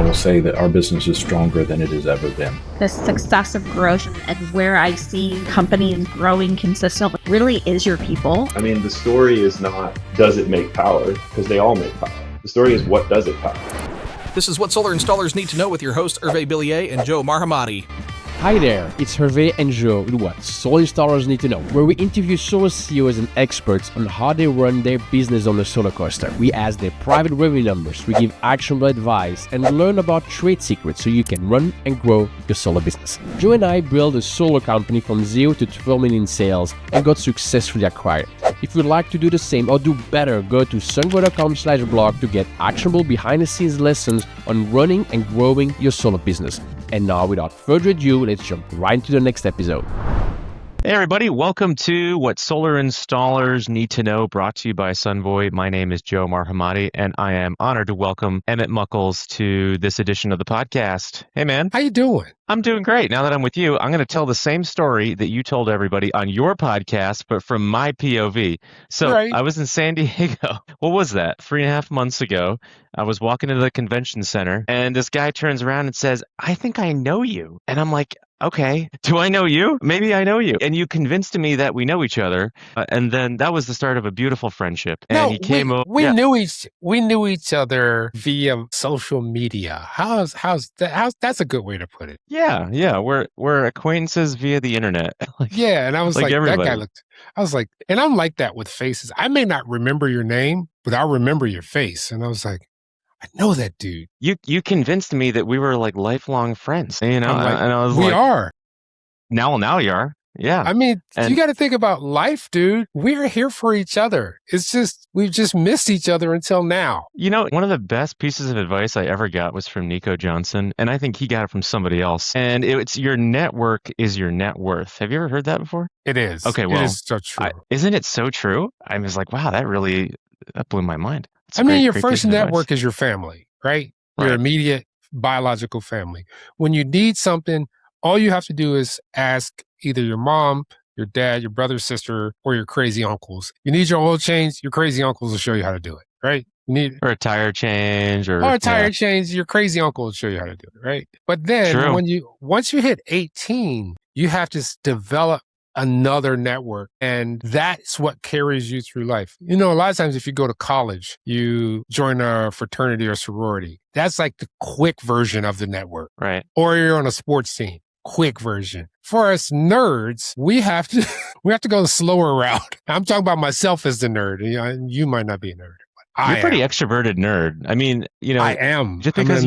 will say that our business is stronger than it has ever been. The success of growth and where I see companies growing consistently really is your people. I mean, the story is not, does it make power? Because they all make power. The story is, what does it power? This is What Solar Installers Need to Know with your hosts, Hervé Billier and Joe Marhamati. Hi there, it's Hervé and Joe with What Solar Installers Need to Know, where we interview solar CEOs and experts on how they run their business on the solar coaster. We ask their private revenue numbers, we give actionable advice, and learn about trade secrets so you can run and grow your solar business. Joe and I built a solar company from 0 to 12 million in sales and got successfully acquired. If you'd like to do the same or do better, go to sungrow.com/blog to get actionable behind-the-scenes lessons on running and growing your solar business. And now, without further ado, let's jump right into the next episode. Hey everybody, welcome to What Solar Installers Need to Know, brought to you by Sunvoy. My name is Joe Marhamati, and I am honored to welcome Emmett Muckles to this edition of the podcast. Hey man. How you doing? I'm doing great. Now that I'm with you, I'm going to tell the same story that you told everybody on your podcast, but from my POV. So right. I was in San Diego. What was that? 3.5 months ago. I was walking into the convention center, and this guy turns around and says, "I think I know you." And I'm like, okay, do I know you? Maybe I know you. And you convinced me that we know each other. And then that was the start of a beautiful friendp. And no, he came over. We knew each other via social media. How's that? That's a good way to put it. Yeah. We're acquaintances via the internet. Yeah. And I was like everybody. That guy looked, I was like, and I'm like that with faces. I may not remember your name, but I'll remember your face. And I was like, I know that dude. You convinced me that we were like lifelong friends, you know? Like, and I was we like, are. Now you are. Yeah. I mean, you got to think about life, dude. We're here for each other. It's just, we've just missed each other until now. You know, one of the best pieces of advice I ever got was from Nico Johnson, and I think he got it from somebody else. And it's your network is your net worth. Have you ever heard that before? It is. Okay, well, it is so true. Isn't it so true? I was like, wow, that blew my mind. I mean, your first network is your family, right? Your Right. immediate biological family. When you need something, all you have to do is ask either your mom, your dad, your brother, sister, or your crazy uncles. You need your oil change, your crazy uncles will show you how to do it, right? You need or a tire change or a tire change, your crazy uncle will show you how to do it, right? But then once you hit 18, you have to develop another network, and that's what carries you through life. You know, a lot of times if you go to college, you join a fraternity or sorority. That's like the quick version of the network. Right. Or you're on a sports team. Quick version. For us nerds, we have to go the slower route. I'm talking about myself as the nerd. You might not be a nerd. You're a pretty extroverted nerd. I mean, you know, I am. Just because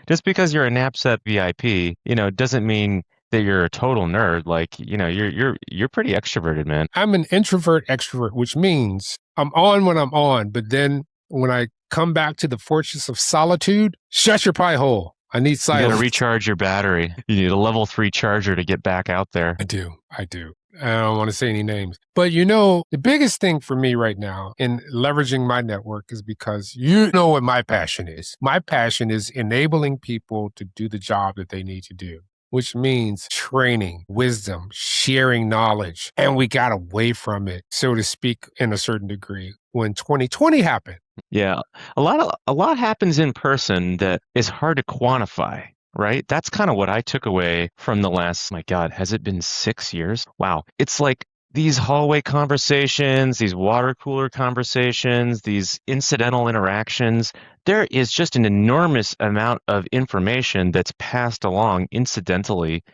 just because you're a NAPSET VIP, you know, doesn't mean that you're a total nerd. Like, you know, you're pretty extroverted, man. I'm an introvert extrovert, which means I'm on when I'm on, but then when I come back to the fortress of solitude, shut your pie hole. I need silence. You got to recharge your battery. You need a level 3 charger to get back out there. I do. I don't want to say any names. But you know, the biggest thing for me right now in leveraging my network is because you know what my passion is. My passion is enabling people to do the job that they need to do, which means training, wisdom, sharing knowledge. And we got away from it, so to speak, in a certain degree when 2020 happened. Yeah. A lot happens in person that is hard to quantify, right? That's kind of what I took away from the last, my God, has it been 6 years? Wow. It's like these hallway conversations, these water cooler conversations, these incidental interactions. There is just an enormous amount of information that's passed along incidentally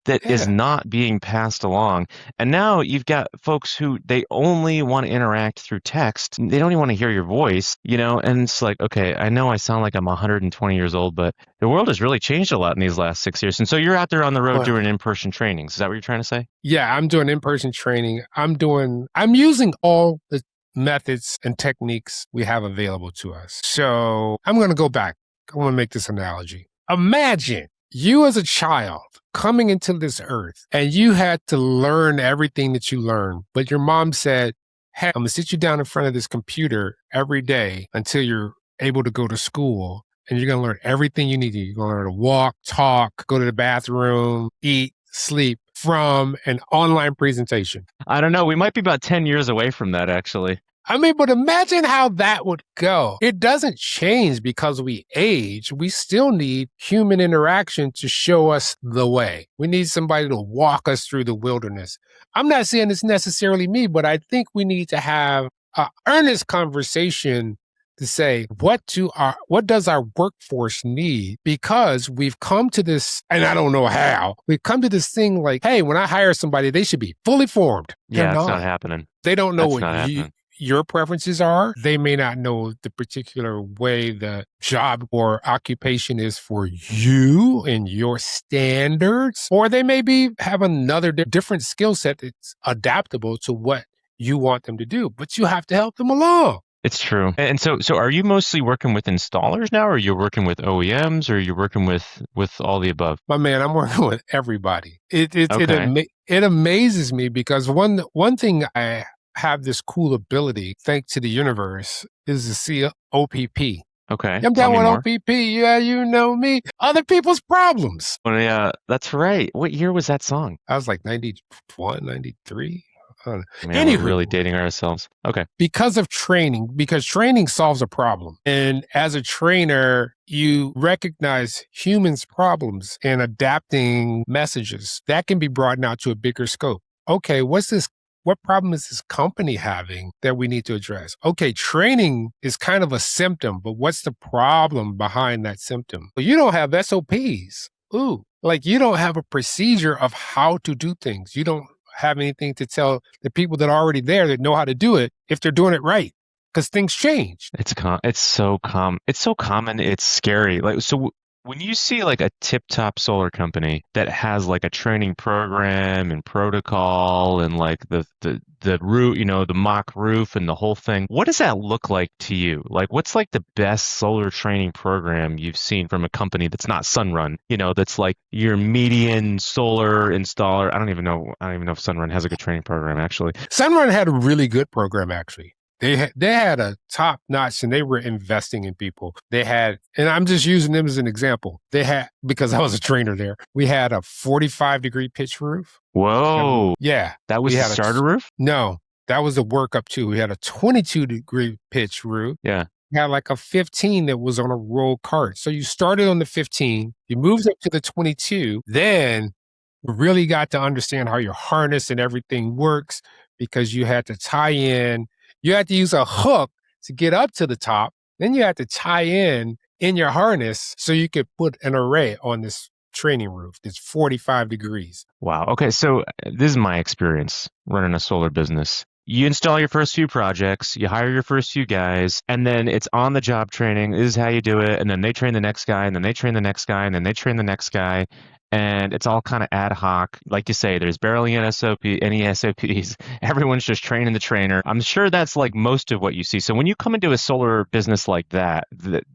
that is not being passed along. And now you've got folks who they only want to interact through text. They don't even want to hear your voice, you know, and it's like, okay, I know I sound like I'm 120 years old, but the world has really changed a lot in these last 6 years. And so you're out there on the road doing in-person trainings. Is that what you're trying to say? Yeah, I'm doing in-person training. I'm using all the methods and techniques we have available to us. So I'm going to go back. I want to make this analogy. Imagine you as a child coming into this earth and you had to learn everything that you learned, but your mom said, hey, I'm going to sit you down in front of this computer every day until you're able to go to school, and you're going to learn everything you need to. You're going to learn to walk, talk, go to the bathroom, eat, sleep from an online presentation. I don't know. We might be about 10 years away from that, actually. I mean, but imagine how that would go. It doesn't change because we age. We still need human interaction to show us the way. We need somebody to walk us through the wilderness. I'm not saying it's necessarily me, but I think we need to have an earnest conversation to say, what does our workforce need? Because we've come to this, and I don't know how, we've come to this thing like, hey, when I hire somebody, they should be fully formed. Yeah, it's not happening. They don't know That's not what happening. your preferences are. They may not know the particular way the job or occupation is for you and your standards, or they may have another different skill set that's adaptable to what you want them to do, but you have to help them along. It's true. And so are you mostly working with installers now, or you're working with OEMs, or you're working with all the above? My man, I'm working with everybody. It amazes me because one thing I have this cool ability, thanks to the universe, is to see OPP. Okay. I'm down with OPP. Yeah, you know me. Other people's problems. Well, yeah, that's right. What year was that song? I was like 91, 93. Man, we're really dating ourselves. Okay. Because training solves a problem. And as a trainer, you recognize humans' problems and adapting messages. That can be broadened out to a bigger scope. Okay, what problem is this company having that we need to address? Okay, training is kind of a symptom, but what's the problem behind that symptom? Well, you don't have SOPs. Like you don't have a procedure of how to do things. You don't have anything to tell the people that are already there that know how to do it if they're doing it right, because things change. It's so common. It's scary. Like, so when you see like a tip-top solar company that has like a training program and protocol and like the roof, the mock roof and the whole thing, what does that look like to you? Like, what's like the best solar training program you've seen from a company that's not Sunrun? That's like your median solar installer. I don't even know if Sunrun has a good training program actually. Sunrun had a really good program actually. They had a top notch, and they were investing in people. They had, and I'm just using them as an example. They had, because I was a trainer there, we had a 45-degree pitch roof. Whoa. Yeah. That was the starter roof? No, that was the work up too. We had a 22-degree pitch roof. Yeah. We had like a 15 that was on a roll cart. So you started on the 15, you moved up to the 22, then really got to understand how your harness and everything works, because you had to tie in. You had to use a hook to get up to the top. Then you had to tie in your harness so you could put an array on this training roof that's 45 degrees. Wow. Okay. So this is my experience running a solar business. You install your first few projects, you hire your first few guys, and then it's on the job training. This is how you do it. And then they train the next guy, and then they train the next guy, and then they train the next guy. And it's all kind of ad hoc. Like you say, there's barely any SOPs. Everyone's just training the trainer. I'm sure that's like most of what you see. So when you come into a solar business like that,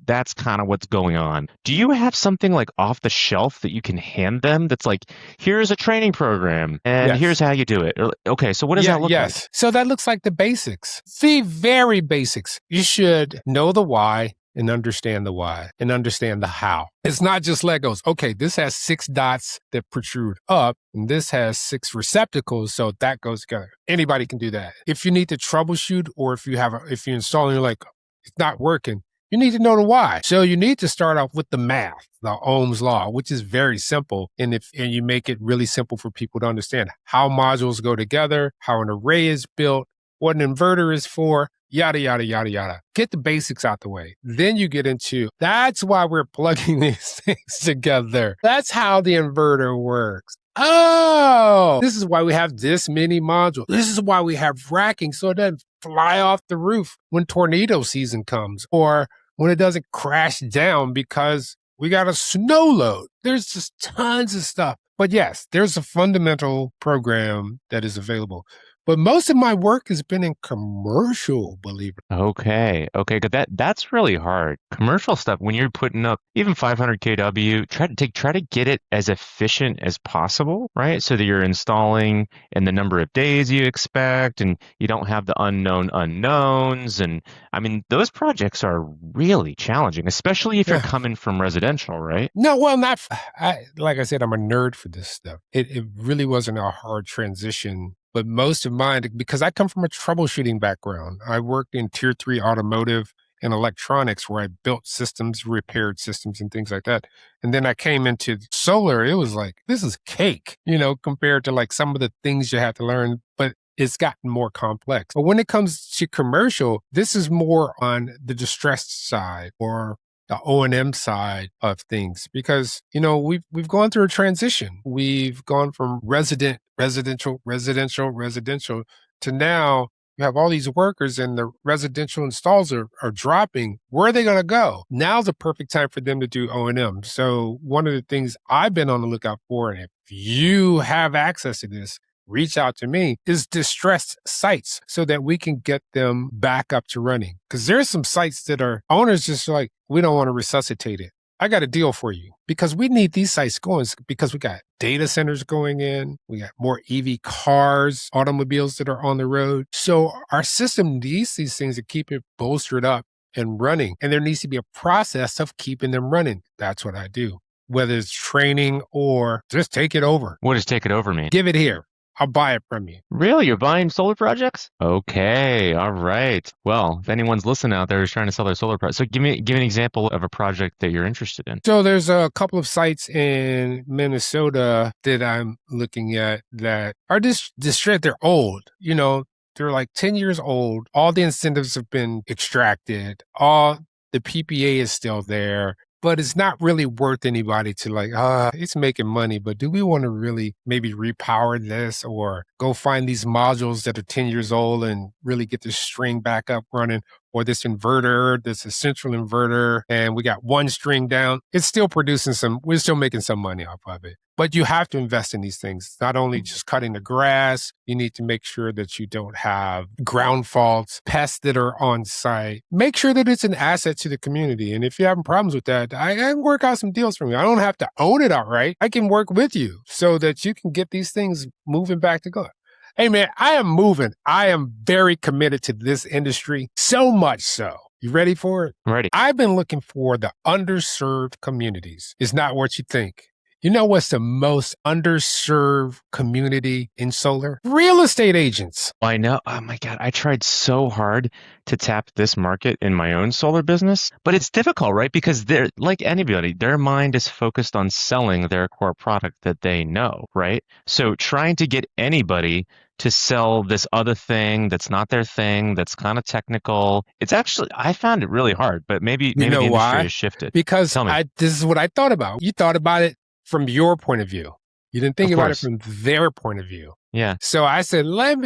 that's kind of what's going on. Do you have something like off the shelf that you can hand them that's like, here's a training program and here's how you do it? Okay, so what does that look like? So that looks like the basics, the very basics. You should know the why and understand the why and understand the how. It's not just Legos. Okay, this has 6 dots that protrude up, and this has 6 receptacles, so that goes together. Anybody can do that. If you need to troubleshoot, or if you're installing, you're like, it's not working, you need to know the why. So you need to start off with the math, the Ohm's law, which is very simple. And you make it really simple for people to understand how modules go together, how an array is built, what an inverter is for, yada, yada, yada, yada. Get the basics out the way. Then you get into, that's why we're plugging these things together. That's how the inverter works. Oh, this is why we have this many modules. This is why we have racking, so it doesn't fly off the roof when tornado season comes, or when it doesn't crash down because we got a snow load. There's just tons of stuff. But yes, there's a fundamental program that is available. But most of my work has been in commercial, believe it. Okay. Because that's really hard. Commercial stuff, when you're putting up even 500 kW, try to get it as efficient as possible, right? So that you're installing in the number of days you expect, and you don't have the unknown unknowns. And I mean, those projects are really challenging, especially if you're coming from residential, right? No, well, like I said, I'm a nerd for this stuff. It really wasn't a hard transition But most of mine, because I come from a troubleshooting background, I worked in tier 3 automotive and electronics where I built systems, repaired systems and things like that. And then I came into solar. It was like, this is cake, compared to like some of the things you have to learn, but it's gotten more complex. But when it comes to commercial, this is more on the distressed side or the O&M side of things, because, we've gone through a transition. We've gone from residential to now you have all these workers and the residential installs are dropping. Where are they going to go? Now's the perfect time for them to do O&M. So one of the things I've been on the lookout for, and if you have access to this, reach out to me, is distressed sites so that we can get them back up to running. Because there's some sites that are owners just like, we don't want to resuscitate it. I got a deal for you, because we need these sites going, because we got data centers going in. We got more EV cars, automobiles that are on the road. So our system needs these things to keep it bolstered up and running. And there needs to be a process of keeping them running. That's what I do, whether it's training or just take it over. What does take it over mean? Give it here. I'll buy it from you. Really? You're buying solar projects? Okay. All right. Well, if anyone's listening out there who's trying to sell their solar project, so give an example of a project that you're interested in. So there's a couple of sites in Minnesota that I'm looking at that are distressed. They're old, they're like 10 years old. All the incentives have been extracted. All the PPA is still there. But it's not really worth anybody to like, it's making money, but do we want to really maybe repower this or go find these modules that are 10 years old and really get this string back up running, or this inverter, this essential inverter, and we got one string down. It's still producing we're still making some money off of it. But you have to invest in these things. Not only just cutting the grass, you need to make sure that you don't have ground faults, pests that are on site. Make sure that it's an asset to the community. And if you're having problems with that, I can work out some deals for you. I don't have to own it outright. I can work with you so that you can get these things moving back to go. Hey man, I am moving. I am very committed to this industry, so much so. You ready for it? Ready. I've been looking for the underserved communities. It's not what you think. You know what's the most underserved community in solar? Real estate agents. I know. Oh my God. I tried so hard to tap this market in my own solar business, but it's difficult, right? Because they're like anybody, their mind is focused on selling their core product that they know, right? So trying to get anybody to sell this other thing that's not their thing, that's kind of technical. It's actually, I found it really hard, but maybe the industry has shifted. Because Tell me. This is what I thought about. You thought about it from your point of view. You didn't think about it from their point of view. Yeah. So I said, let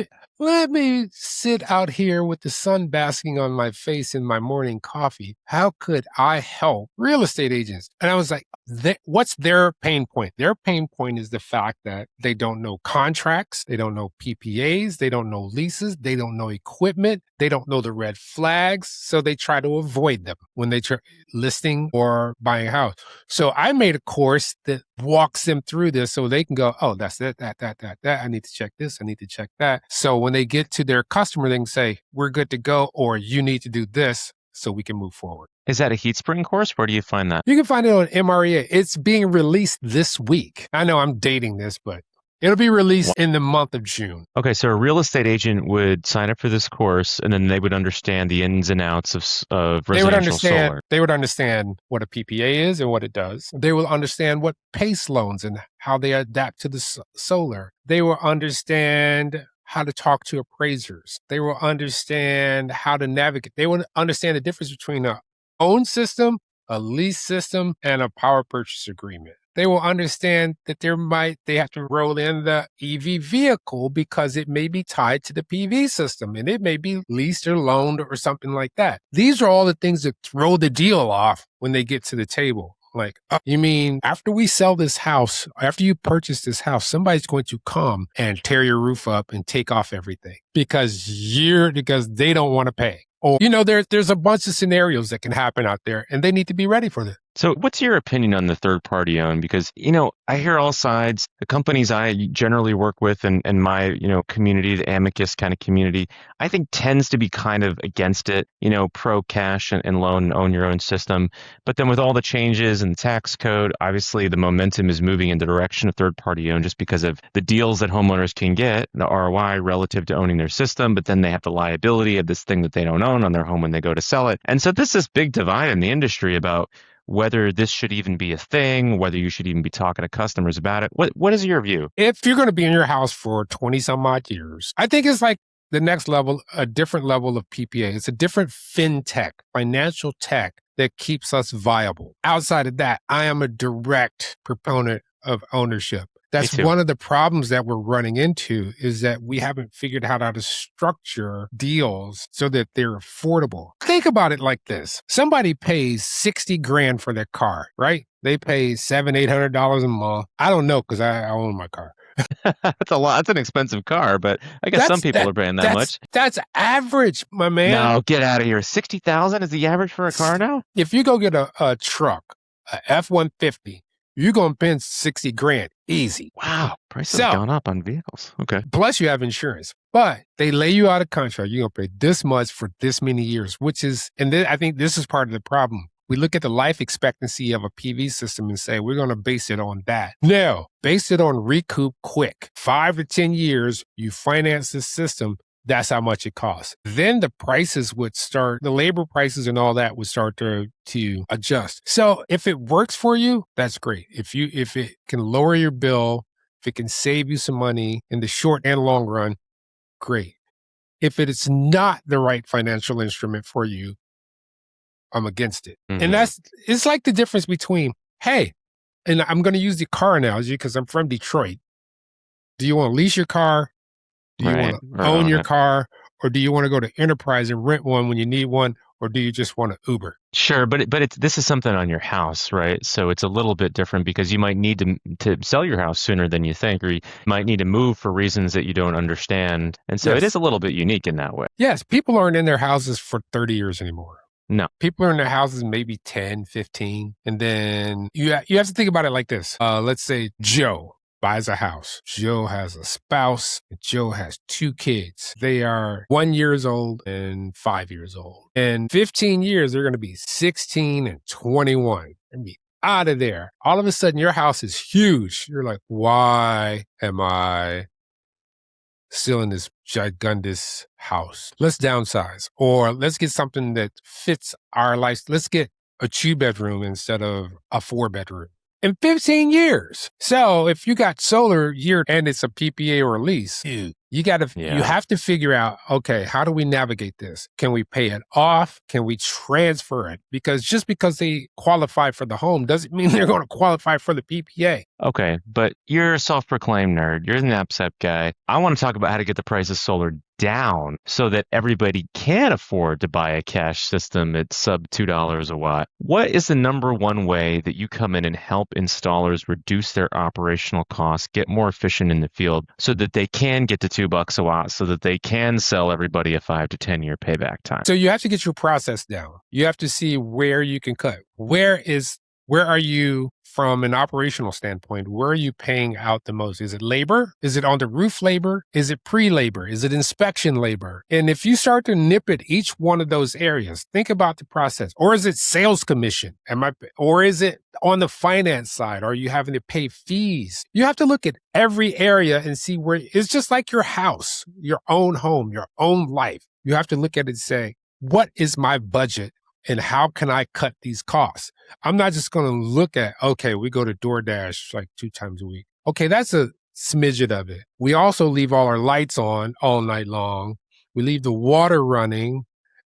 me sit out here with the sun basking on my face in my morning coffee. How could I help real estate agents? And I was like, what's their pain point? Their pain point is the fact that they don't know contracts. They don't know PPAs. They don't know leases. They don't know equipment. They don't know the red flags. So they try to avoid them when they try listing or buying a house. So I made a course that walks them through this so they can go, oh, that's that. I need to check this. I need to check that. So when they get to their customer, they can say, we're good to go, or you need to do this so we can move forward. Is that a heat spring course? Where do you find that? You can find it on MREA. It's being released this week. I know I'm dating this, but it'll be released in the month of June. Okay, so a real estate agent would sign up for this course, and then they would understand the ins and outs of residential solar. They would understand what a PPA is and what it does. They will understand what PACE loans and how they adapt to the solar. They will understand how to talk to appraisers. They will understand how to navigate. They will understand the difference between a own system, a lease system, and a power purchase agreement. They will understand that they have to roll in the EV vehicle because it may be tied to the PV system and it may be leased or loaned or something like that. These are all the things that throw the deal off when they get to the table. Like, you mean after we sell this house, after you purchase this house, somebody's going to come and tear your roof up and take off everything because they don't want to pay. Or, there's a bunch of scenarios that can happen out there and they need to be ready for that. So what's your opinion on the third party owned? Because, I hear all sides. The companies I generally work with and my, community, the amicus kind of community, I think tends to be kind of against it, pro cash and loan and own your own system. But then with all the changes in the tax code, obviously the momentum is moving in the direction of third party owned just because of the deals that homeowners can get, the ROI relative to owning their system, but then they have the liability of this thing that they don't own on their home when they go to sell it. And so this is big divide in the industry about whether this should even be a thing, whether you should even be talking to customers about it. What is your view? If you're going to be in your house for 20 some odd years, I think it's like the next level, a different level of PPA. It's a different fintech, financial tech that keeps us viable. Outside of that, I am a direct proponent of ownership. That's one of the problems that we're running into is that we haven't figured out how to structure deals so that they're affordable. Think about it like this. Somebody pays 60 grand for their car, right? They pay $700-800 a month. I don't know because I own my car. That's a lot. That's an expensive car, but I guess some people are paying that much. That's average, my man. No, get out of here. 60,000 is the average for a car now? If you go get a truck, a F-150, you're going to spend 60 grand easy. Wow. Prices have gone up on vehicles. Okay. Plus you have insurance, but they lay you out a contract. You're going to pay this much for this many years, I think this is part of the problem. We look at the life expectancy of a PV system and say, we're going to base it on that. No, base it on recoup quick. 5 to 10 years, you finance this system. That's how much it costs. Then the prices would start, the labor prices and all that would start to adjust. So if it works for you, that's great. If it can lower your bill, if it can save you some money in the short and long run, great. If it is not the right financial instrument for you, I'm against it. Mm-hmm. And it's like the difference between, hey, and I'm going to use the car analogy because I'm from Detroit. Do you want to lease your car? Do you want to own your car, or do you want to go to Enterprise and rent one when you need one, or do you just want to Uber? Sure, but this is something on your house, right? So it's a little bit different because you might need to sell your house sooner than you think, or you might need to move for reasons that you don't understand. And so It is a little bit unique in that way. Yes, people aren't in their houses for 30 years anymore. No. People are in their houses maybe 10, 15. And then you have to think about it like this. Let's say Joe buys a house. Joe has a spouse. Joe has 2 kids. They are 1 year old and 5 years old. In 15 years, they're going to be 16 and 21 and be out of there. All of a sudden, your house is huge. You're like, why am I still in this gigantous house? Let's downsize, or let's get something that fits our life. Let's get a 2-bedroom instead of a 4-bedroom. In 15 years. So if you got solar year and it's a PPA or a lease, you have to figure out, okay, how do we navigate this? Can we pay it off? Can we transfer it? Because just because they qualify for the home doesn't mean they're going to qualify for the PPA. Okay, but you're a self-proclaimed nerd. You're an AppSec guy. I want to talk about how to get the price of solar down so that everybody can afford to buy a cash system at sub $2 a watt. What is the number one way that you come in and help installers reduce their operational costs, get more efficient in the field so that they can get to $2 a watt, so that they can sell everybody a 5 to 10 year payback time? So you have to get your process down. You have to see where you can cut. Where are you from an operational standpoint? Where are you paying out the most? Is it labor? Is it on the roof labor? Is it pre-labor? Is it inspection labor? And if you start to nip at each one of those areas, think about the process. Or is it sales commission? Or is it on the finance side? Are you having to pay fees? You have to look at every area and see where it's just like your house, your own home, your own life. You have to look at it and say, what is my budget? And how can I cut these costs? I'm not just going to look at, okay, we go to DoorDash like 2 times a week. Okay, that's a smidget of it. We also leave all our lights on all night long. We leave the water running.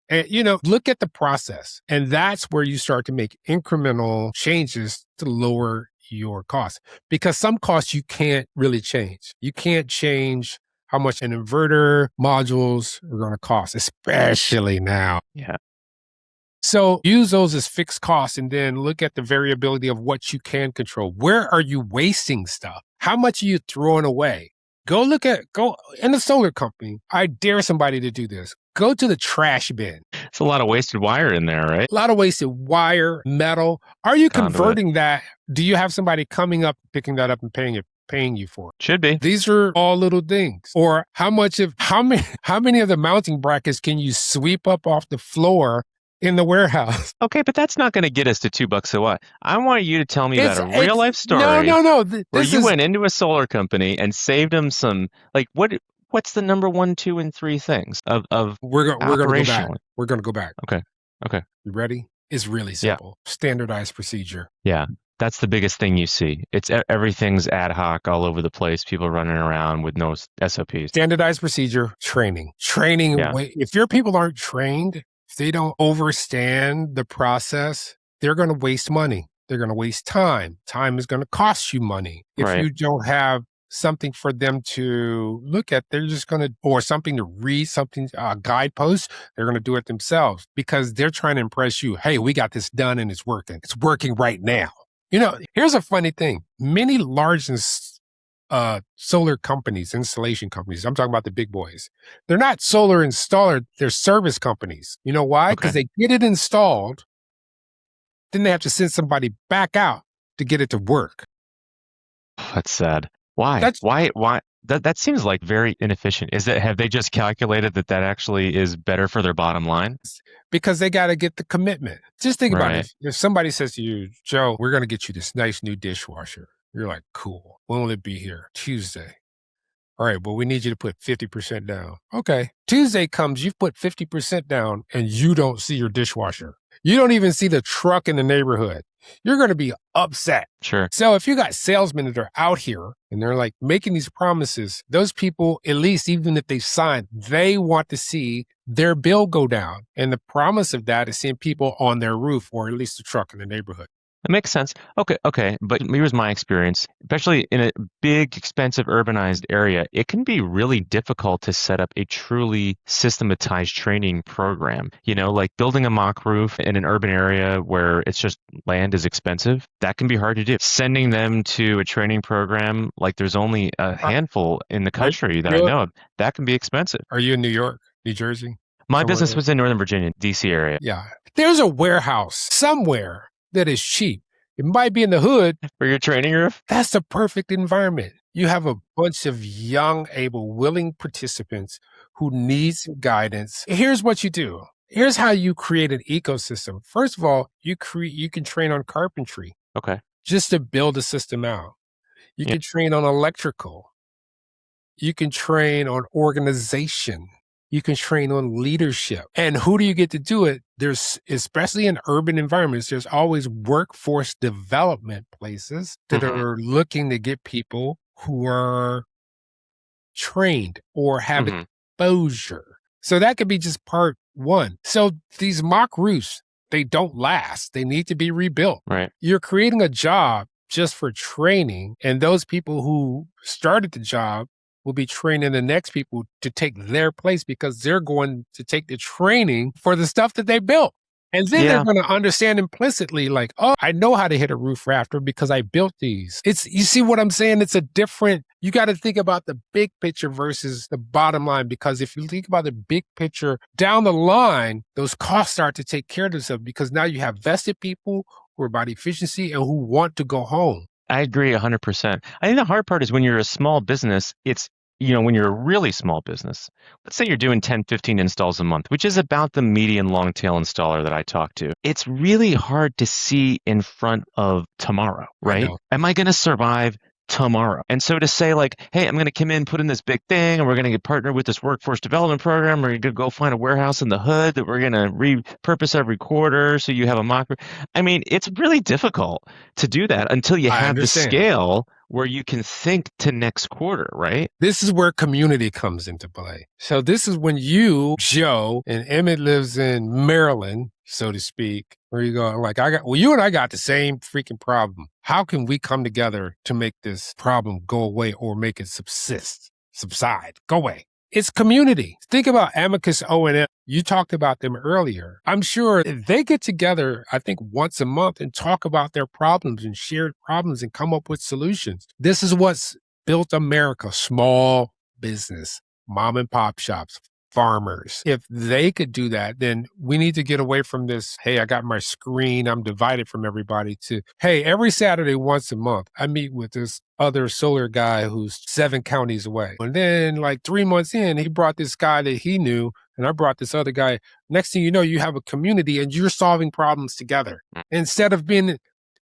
And, look at the process. And that's where you start to make incremental changes to lower your costs. Because some costs you can't really change. You can't change how much an inverter modules are going to cost, especially now. Yeah. So use those as fixed costs and then look at the variability of what you can control. Where are you wasting stuff? How much are you throwing away? Go in the solar company. I dare somebody to do this. Go to the trash bin. It's a lot of wasted wire in there, right? A lot of wasted wire, metal. Are you Conduit. converting that? Do you have somebody coming up, picking that up and paying you for it? Should be. These are all little things. Or how many of the mounting brackets can you sweep up off the floor in the warehouse? Okay, but that's not going to get us to $2 a watt. I want you to tell me about a real life story. No. Where you went into a solar company and saved them some, like, what's the number 1, 2, and 3 things of we're going to go back. We're going to go back. Okay. You ready? It's really simple. Yeah. Standardized procedure. Yeah. That's the biggest thing you see. It's everything's ad hoc all over the place. People running around with no SOPs. Standardized procedure, training. Yeah. If your people aren't trained, if they don't understand the process, they're going to waste money. They're going to waste time. Time is going to cost you money. If you don't have something for them to look at, they're just going to, or something to read, guideposts, they're going to do it themselves because they're trying to impress you. Hey, we got this done and it's working. It's working right now. Here's a funny thing. Many large solar companies, installation companies, I'm talking about the big boys, they're not solar installer, they're service companies. You know why? Because they get it installed, then they have to send somebody back out to get it to work. That's sad. Why? Why? That seems like very inefficient. Have they just calculated that actually is better for their bottom line? Because they got to get the commitment. Just think about it. If somebody says to you, Joe, we're going to get you this nice new dishwasher. You're like, cool. When will it be here? Tuesday. All right, well, we need you to put 50% down. Okay. Tuesday comes, you've put 50% down and you don't see your dishwasher. You don't even see the truck in the neighborhood. You're going to be upset. Sure. So if you got salesmen that are out here and they're like making these promises, those people, at least even if they sign, they want to see their bill go down. And the promise of that is seeing people on their roof or at least the truck in the neighborhood. That makes sense. Okay. But here's my experience, especially in a big, expensive, urbanized area, it can be really difficult to set up a truly systematized training program. Like building a mock roof in an urban area where it's just land is expensive. That can be hard to do. Sending them to a training program, like there's only a handful in the country that I know of, that can be expensive. Are you in New York, New Jersey? My business was in Northern Virginia, DC area. Yeah. There's a warehouse somewhere that is cheap. It might be in the hood. For your training roof? That's the perfect environment. You have a bunch of young, able, willing participants who need some guidance. Here's what you do. Here's how you create an ecosystem. First of all, you can train on carpentry. Okay. Just to build a system out. You can train on electrical. You can train on organization. You can train on leadership. And who do you get to do it? There's, especially in urban environments, there's always workforce development places that are looking to get people who are trained or have exposure. So that could be just part one. So these mock roofs, they don't last. They need to be rebuilt. Right. You're creating a job just for training, and those people who started the job will be training the next people to take their place because they're going to take the training for the stuff that they built. And then they're going to understand implicitly, like, oh, I know how to hit a roof rafter because I built these. You see what I'm saying? It's you got to think about the big picture versus the bottom line, because if you think about the big picture down the line, those costs start to take care of themselves because now you have vested people who are about efficiency and who want to go home. I agree 100%. I think the hard part is when you're a small business, when you're a really small business, let's say you're doing 10, 15 installs a month, which is about the median long tail installer that I talk to. It's really hard to see in front of tomorrow, right? Am I going to survive tomorrow? And so to say like, hey, I'm going to come in, put in this big thing, and we're going to get partnered with this workforce development program. We're going to go find a warehouse in the hood that we're going to repurpose every quarter so you have a mock. I mean, it's really difficult to do that until you have the scale where you can think to next quarter, right? This is where community comes into play. So this is when you, Joe, and Emmett lives in Maryland, so to speak, where you go, like, you and I got the same freaking problem. How can we come together to make this problem go away or make it subside, go away? It's community. Think about Amicus O&M. You talked about them earlier. I'm sure if they get together, I think once a month and talk about their problems and shared problems and come up with solutions. This is what's built America, small business, mom and pop shops, farmers. If they could do that, then we need to get away from this, hey, I got my screen, I'm divided from everybody, to, hey, every Saturday, once a month, I meet with this other solar guy who's 7 counties away. And then like 3 months in, he brought this guy that he knew, and I brought this other guy. Next thing you know, you have a community and you're solving problems together. Instead of being,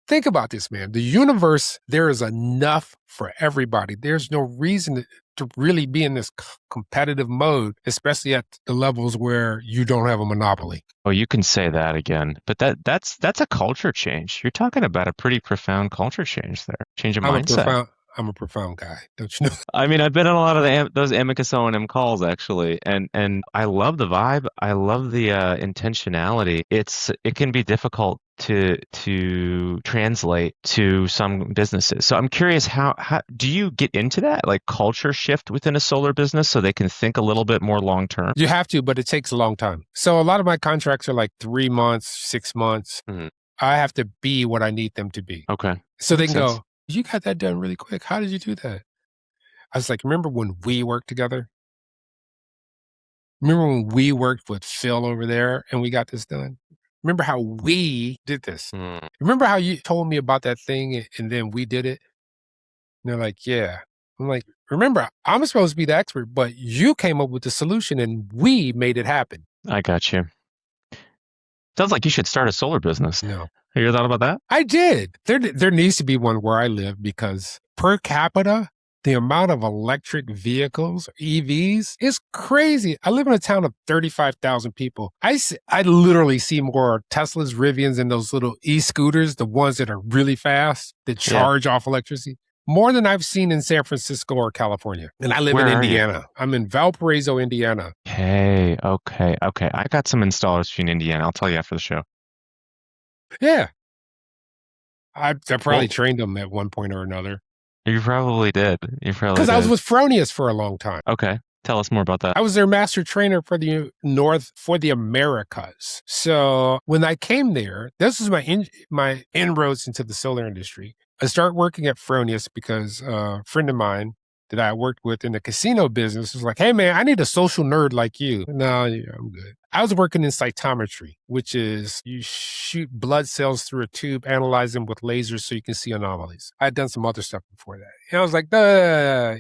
think about this, man. The universe, there is enough for everybody. There's no reason to really be in this competitive mode, especially at the levels where you don't have a monopoly. Oh, you can say that again, but that's a culture change. You're talking about a pretty profound culture change there. Change of mindset. I'm a profound guy, don't you know? I mean, I've been on a lot of those Amicus O&M calls actually, and I love the vibe. I love the intentionality. It can be difficult to translate to some businesses. So I'm curious, how do you get into that, like culture shift within a solar business so they can think a little bit more long term? You have to, but it takes a long time. So a lot of my contracts are like 3 months, 6 months. Mm-hmm. I have to be what I need them to be. Okay. So they can go, you got that done really quick. How did you do that? I was like, remember when we worked together? Remember when we worked with Phil over there and we got this done? Remember how we did this? Remember how you told me about that thing and then we did it? And they're like, yeah. I'm like, remember, I'm supposed to be the expert, but you came up with the solution and we made it happen. I got you. Sounds like you should start a solar business. No. Have you ever thought about that? I did. There needs to be one where I live because per capita, the amount of electric vehicles, EVs, is crazy. I live in a town of 35,000 people. I literally see more Teslas, Rivians, and those little e-scooters, the ones that are really fast, that charge off electricity, more than I've seen in San Francisco or California. And I live in Indiana. I'm in Valparaiso, Indiana. Okay. I got some installers in Indiana. I'll tell you after the show. Yeah. I probably trained them at one point or another. You probably did. Because I was with Fronius for a long time. Okay. Tell us more about that. I was their master trainer for the Americas. So when I came there, this was my inroads into the solar industry. I started working at Fronius because a friend of mine that I worked with in the casino business was like, hey, man, I need a social nerd like you. No, yeah, I'm good. I was working in cytometry, which is you shoot blood cells through a tube, analyze them with lasers so you can see anomalies. I had done some other stuff before that. And I was like,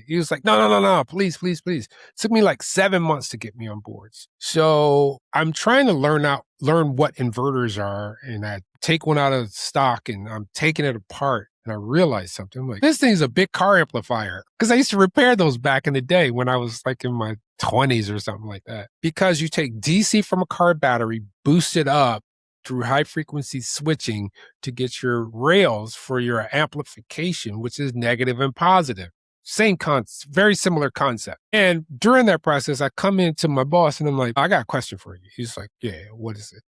he was like, no, please. It took me like 7 months to get me on boards. So I'm trying to learn what inverters are. And I take one out of stock and I'm taking it apart. And I realized something. I'm like, this thing's a big car amplifier. Because I used to repair those back in the day when I was like in my 20s or something like that. Because you take DC from a car battery, boost it up through high frequency switching to get your rails for your amplification, which is negative and positive. Same concept, very similar concept. And during that process, I come into my boss and I'm like, I got a question for you. He's like, yeah, what is it?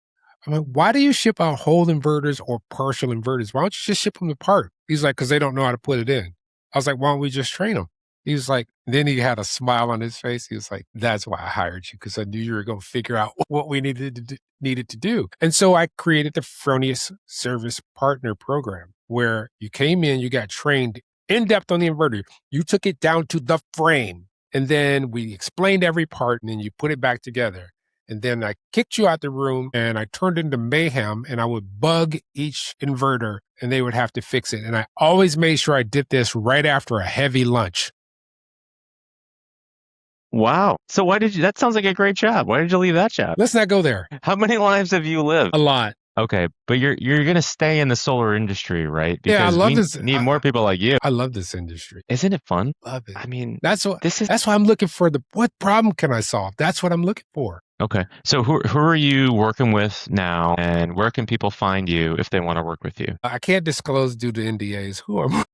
I'm like, why do you ship out whole inverters or partial inverters? Why don't you just ship them apart? He's like, because they don't know how to put it in. I was like, why don't we just train them? He was like, then he had a smile on his face. He was like, that's why I hired you, because I knew you were going to figure out what we needed to do. And so I created the Fronius Service Partner Program, where you came in, you got trained in depth on the inverter. You took it down to the frame, and then we explained every part, and then you put it back together. And then I kicked you out the room and I turned into mayhem, and I would bug each inverter and they would have to fix it. And I always made sure I did this right after a heavy lunch. Wow. So that sounds like a great job. Why did you leave that job? Let's not go there. How many lives have you lived? A lot. Okay. But you're going to stay in the solar industry, right? Because I love this. Need more people like you. I love this industry. Isn't it fun? Love it. I mean, that's why I'm looking for what problem can I solve? That's what I'm looking for. Okay. So who are you working with now, and where can people find you if they want to work with you? I can't disclose due to NDAs. Who am I?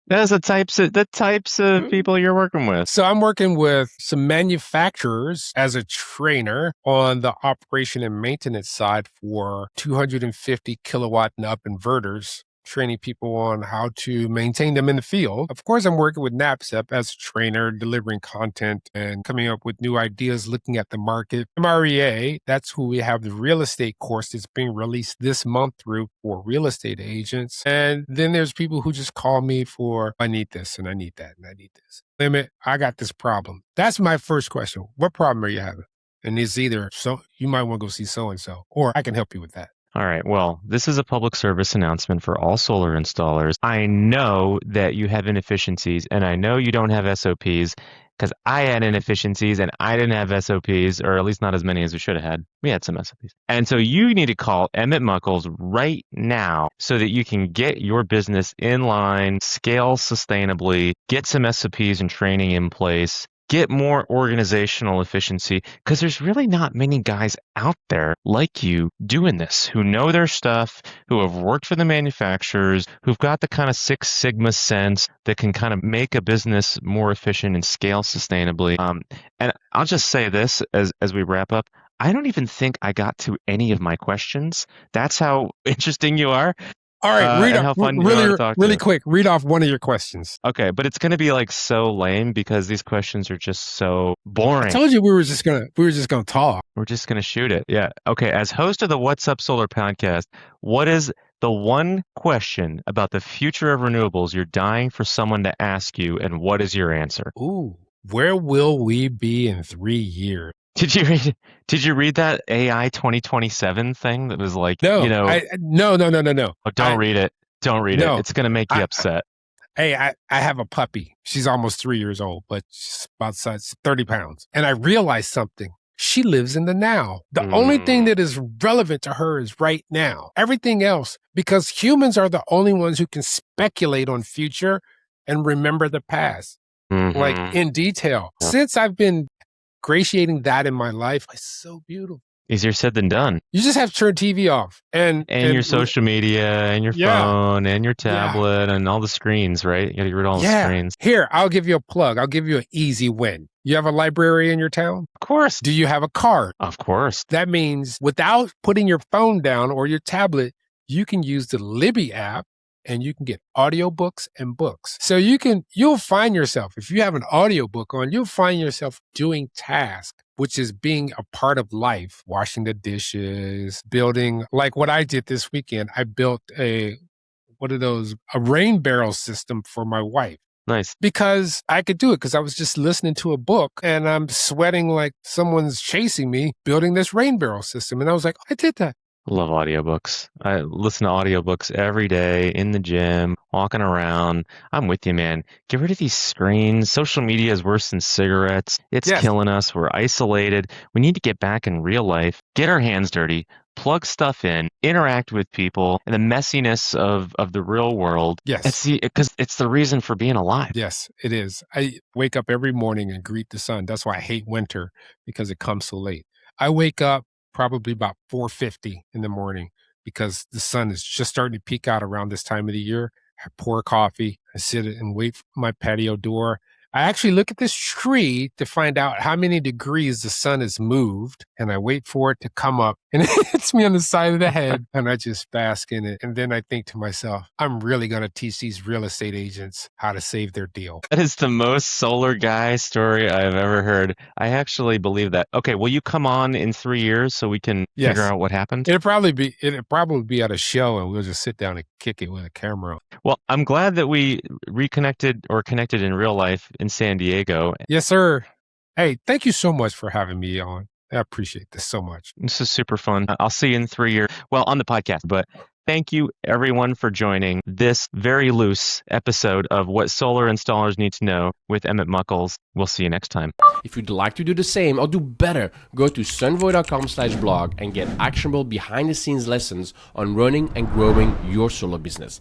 That's the types of people you're working with. So I'm working with some manufacturers as a trainer on the operation and maintenance side for 250 kilowatt and up inverters. training people on how to maintain them in the field. Of course, I'm working with NAPSEP as a trainer, delivering content and coming up with new ideas, looking at the market. MREA, that's who we have the real estate course that's being released this month through for real estate agents. And then there's people who just call me for, I need this and I need that and I need this. Emmett, I got this problem. That's my first question. What problem are you having? And it's either, so you might want to go see so-and-so, or I can help you with that. All right. Well, this is a public service announcement for all solar installers. I know that you have inefficiencies, and I know you don't have SOPs because I had inefficiencies and I didn't have SOPs, or at least not as many as we should have had. We had some SOPs. And so you need to call Emmett Muckles right now so that you can get your business in line, scale sustainably, get some SOPs and training in place, get more organizational efficiency, because there's really not many guys out there like you doing this, who know their stuff, who have worked for the manufacturers, who've got the kind of Six Sigma sense that can kind of make a business more efficient and scale sustainably. And I'll just say this as we wrap up. I don't even think I got to any of my questions. That's how interesting you are. All right, read off really quick. Read off one of your questions. Okay, but it's going to be like so lame because these questions are just so boring. I told you we were just gonna talk. We're just going to shoot it. Yeah. Okay. As host of the What's Up Solar podcast, what is the one question about the future of renewables you're dying for someone to ask you, and what is your answer? Ooh, where will we be in 3 years? Did you read that AI 2027 thing that was like, no. No. Oh, don't read it. Don't read it. It's going to make you upset. I have a puppy. She's almost 3 years old, but she's about size 30 pounds. And I realized something. She lives in the now. The only thing that is relevant to her is right now. Everything else, because humans are the only ones who can speculate on future and remember the past, like in detail. Yeah. Since I've been gratiating that in my life, it's so beautiful. Easier said than done. You just have to turn TV off and your social media and your phone and your tablet and all the screens, right? You got to get rid of all the screens. Here, I'll give you a plug. I'll give you an easy win. You have a library in your town? Of course. Do you have a card? Of course. That means without putting your phone down or your tablet, you can use the Libby app and you can get audiobooks and books. So you'll find yourself, if you have an audiobook on, you'll find yourself doing tasks, which is being a part of life, washing the dishes, building, like what I did this weekend. I built a rain barrel system for my wife. Nice. Because I could do it because I was just listening to a book and I'm sweating like someone's chasing me building this rain barrel system. And I was like, I did that. Love audiobooks. I listen to audiobooks every day in the gym, walking around. I'm with you, man. Get rid of these screens. Social media is worse than cigarettes. It's killing us. We're isolated. We need to get back in real life, get our hands dirty, plug stuff in, interact with people, and the messiness of the real world. Yes. Because it's the reason for being alive. Yes, it is. I wake up every morning and greet the sun. That's why I hate winter, because it comes so late. I wake up probably about 4:50 in the morning because the sun is just starting to peek out around this time of the year. I pour coffee, I sit and wait for my patio door. I actually look at this tree to find out how many degrees the sun has moved, and I wait for it to come up, and it hits me on the side of the head, and I just bask in it. And then I think to myself, I'm really going to teach these real estate agents how to save their deal. That is the most solar guy story I've ever heard. I actually believe that. Okay, will you come on in 3 years so we can figure out what happened? It'll probably be at a show, and we'll just sit down and kick it with a camera. Well, I'm glad that we connected in real life in San Diego. Yes, sir. Hey, thank you so much for having me on. I appreciate this so much. This is super fun. I'll see you in 3 years. Well, on the podcast, but thank you everyone for joining this very loose episode of What Solar Installers Need to Know with Emmett Muckles. We'll see you next time. If you'd like to do the same or do better, go to sunvoy.com/blog and get actionable behind-the-scenes lessons on running and growing your solar business.